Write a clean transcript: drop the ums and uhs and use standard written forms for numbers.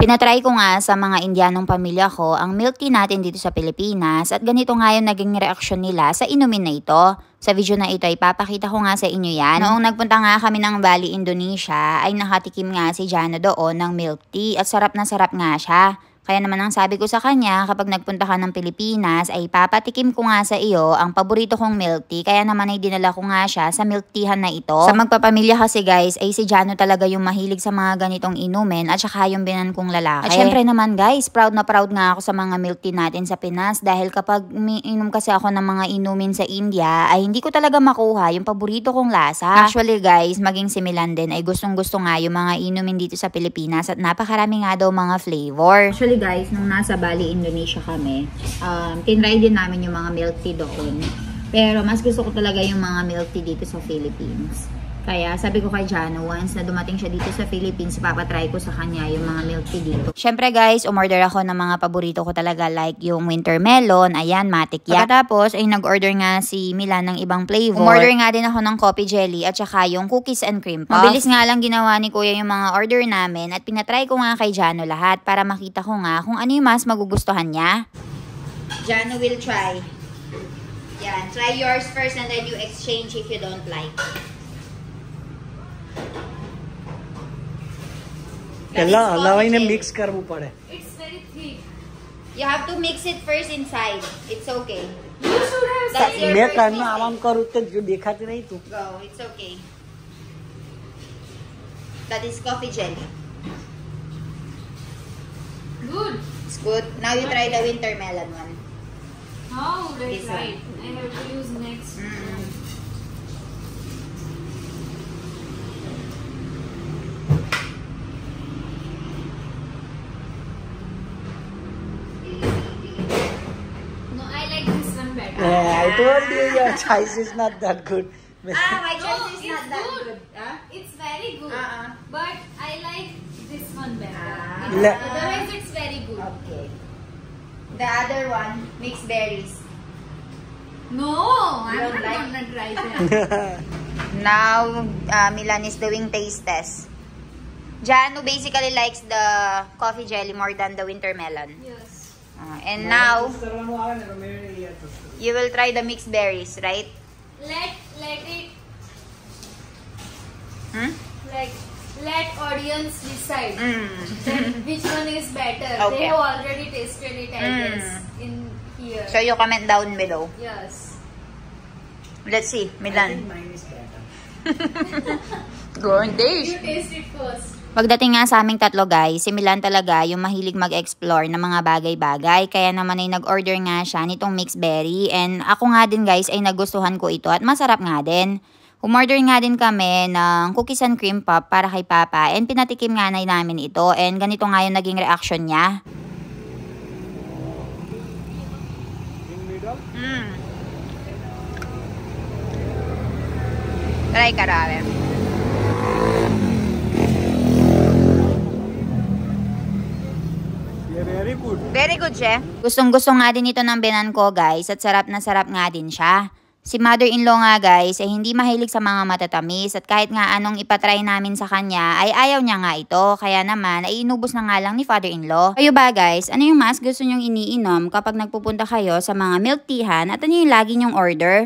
Pinatry ko nga sa mga Indianong pamilya ko ang milk tea natin dito sa Pilipinas at ganito nga yung naging reaksyon nila sa inumin na ito. Sa video na ito ay papakita ko nga sa inyo yan. Noong nagpunta nga kami ng Bali, Indonesia ay nakatikim nga si Jano doon ng milk tea at sarap na sarap nga siya. Kaya naman ang sabi ko sa kanya, kapag nagpunta ka ng Pilipinas, ay papatikim ko nga sa iyo ang paborito kong milk tea. Kaya naman ay dinala ko nga siya sa milk teahan na ito. Sa magpapamilya kasi guys, ay si Jano talaga yung mahilig sa mga ganitong inumin at saka yung binan kong lalaki. At syempre naman guys, proud na proud nga ako sa mga milk tea natin sa Pinas. Dahil kapag umiinom kasi ako ng mga inumin sa India, ay hindi ko talaga makuha yung paborito kong lasa. Actually guys, maging si Milan din ay gustong gusto nga yung mga inumin dito sa Pilipinas at napakarami nga daw mga flavor. Actually guys, nung nasa Bali, Indonesia kami, tinry din namin yung mga milk tea doon. Pero mas gusto ko talaga yung mga milk tea dito sa Philippines. Kaya sabi ko kay Jano, once na dumating siya dito sa Philippines, papatry ko sa kanya yung mga milk tea dito. Syempre guys, umorder ako ng mga paborito ko talaga like yung winter melon, ayan, matik yan. Tapos ay nag-order nga si Milan ng ibang flavor. Umorder nga din ako ng coffee jelly at saka yung cookies and cream puff. Mabilis nga lang ginawa ni Kuya yung mga order namin at pinatry ko nga kay Jano lahat para makita ko nga kung ano yung mas magugustuhan niya. Jano will try. Yan, try yours first and then you exchange if you don't like. लावाईने मिक्स करवू पड़े. It's very thick. You have to mix it first inside. It's okay. You should have That's said your मैं first करना mistake. आराम करूँ तो जो दिखाते नहीं तू. Go, it's okay. That is coffee jelly. good. It's good. Now you try the winter melon one. How? This That's right. I have to use next. No, I like this one better. I told you your choice is not that good. My No, choice is it's not that good. good. Huh? It's very good. But I like this one better. Le- Otherwise, it's very good. Okay. The other one, mixed berries. No, I'm don't not like- gonna try that. Now, Milan is doing taste test. Jano basically likes the coffee jelly more than the winter melon. Yes. And now, you will try the mixed berries, right? Let it Hmm? let audience decide that which one is better. Okay. They have already tasted it, I guess, in here. So, you comment down below. Yes. Let's see, Milan. Mine is better. Go and taste. You taste it first. Pagdating nga sa aming tatlo guys, si Milan talaga yung mahilig mag-explore ng mga bagay-bagay. Kaya naman ay nag-order nga siya nitong mixed berry. And ako nga din guys ay nagustuhan ko ito at masarap nga din. Umorder nga din kami ng cookies and cream puff para kay Papa. And pinatikim nga na namin ito. And ganito nga yung naging reaction niya. Try ka rawe. Very good. Very good siya. Gustong-gusto nga din ito ng binan ko guys at sarap na sarap nga din siya. Si mother-in-law nga guys ay hindi mahilig sa mga matatamis at kahit nga anong ipatry namin sa kanya ay ayaw niya nga ito. Kaya naman ay inubos na nga lang ni father-in-law. Kayo ba guys, ano yung mas gusto nyong iniinom kapag nagpupunta kayo sa mga milk teahan at ano yung lagi nyong order?